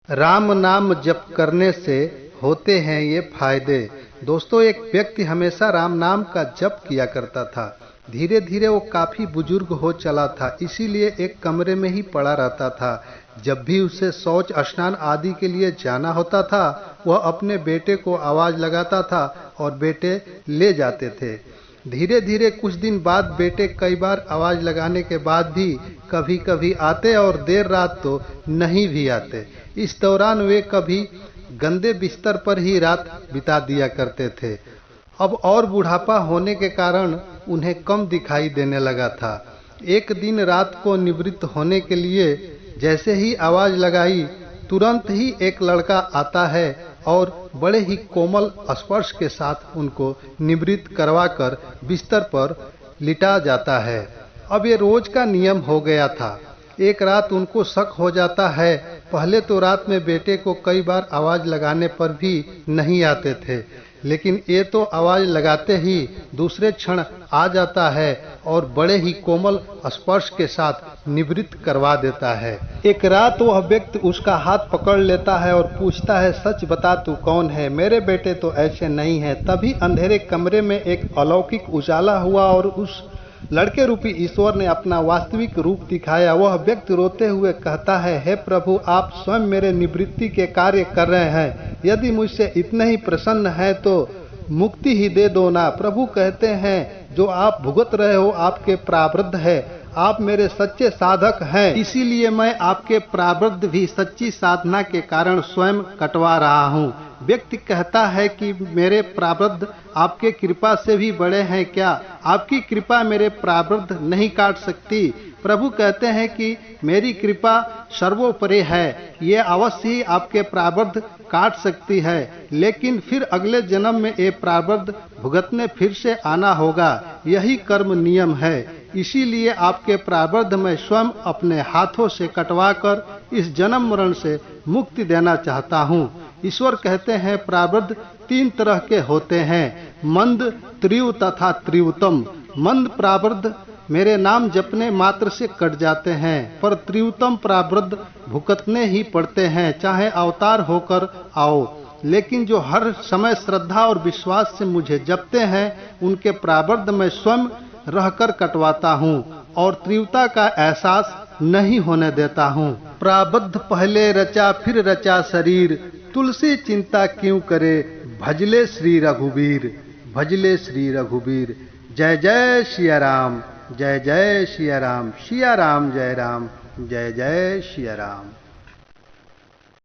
राम नाम जप करने से होते हैं ये फायदे। दोस्तों, एक व्यक्ति हमेशा राम नाम का जप किया करता था। धीरे धीरे वो काफी बुजुर्ग हो चला था, इसीलिए एक कमरे में ही पड़ा रहता था। जब भी उसे शौच स्नान आदि के लिए जाना होता था, वह अपने बेटे को आवाज लगाता था और बेटे ले जाते थे। धीरे धीरे कुछ दिन बाद बेटे कई बार आवाज लगाने के बाद भी कभी कभी आते और देर रात तो नहीं भी आते। इस दौरान वे कभी गंदे बिस्तर पर ही रात बिता दिया करते थे। अब और बुढ़ापा होने के कारण उन्हें कम दिखाई देने लगा था। एक दिन रात को निवृत्त होने के लिए जैसे ही आवाज लगाई, तुरंत ही एक लड़का आता है और बड़े ही कोमल स्पर्श के साथ उनको निवृत्त करवाकर बिस्तर पर लिटा जाता है। अब ये रोज का नियम हो गया था। एक रात उनको शक हो जाता है। पहले तो रात में बेटे को कई बार आवाज लगाने पर भी नहीं आते थे, लेकिन ये तो आवाज लगाते ही दूसरे क्षण आ जाता है और बड़े ही कोमल स्पर्श के साथ निवृत्त करवा देता है। एक रात वह व्यक्ति उसका हाथ पकड़ लेता है और पूछता है, सच बता तू कौन है? मेरे बेटे तो ऐसे नहीं है। तभी अंधेरे कमरे में एक अलौकिक उजाला हुआ और उस लड़के रूपी ईश्वर ने अपना वास्तविक रूप दिखाया। वह व्यक्ति रोते हुए कहता है, हे प्रभु, आप स्वयं मेरे निवृत्ति के कार्य कर रहे हैं। यदि मुझसे इतने ही प्रसन्न है तो मुक्ति ही दे दो ना। प्रभु कहते हैं, जो आप भुगत रहे हो आपके प्रारब्ध है। आप मेरे सच्चे साधक हैं, इसीलिए मैं आपके प्रारब्ध भी सच्ची साधना के कारण स्वयं कटवा रहा हूँ। व्यक्ति कहता है कि मेरे प्रारब्ध आपके कृपा से भी बड़े हैं क्या? आपकी कृपा मेरे प्रारब्ध नहीं काट सकती। प्रभु कहते हैं कि मेरी कृपा सर्वोपरि है, ये अवश्य ही आपके प्रारब्ध काट सकती है, लेकिन फिर अगले जन्म में ये प्रारब्ध भुगतने फिर से आना होगा। यही कर्म नियम है। इसीलिए आपके प्रारब्ध मैं स्वयं अपने हाथों से कटवाकर इस जन्म मरण से मुक्ति देना चाहता हूँ। ईश्वर कहते हैं, प्रारब्ध तीन तरह के होते हैं, मंद, त्रिव तथा त्रिवतम। मंद प्रारब्ध मेरे नाम जपने मात्र से कट जाते हैं, पर त्रिवतम प्रारब्ध भुगतने ही पड़ते हैं, चाहे अवतार होकर आओ। लेकिन जो हर समय श्रद्धा और विश्वास से मुझे जपते हैं, उनके प्रारब्ध मैं स्वयं रहकर कटवाता हूँ और तीव्रता का एहसास नहीं होने देता हूँ। प्रारब्ध पहले रचा फिर रचा शरीर, तुलसी चिंता क्यों करे, भजले श्री रघुबीर, भजले श्री रघुबीर। जय जय सिया राम, जय जय सिया राम, सिया राम जय राम, जय जय सिया राम।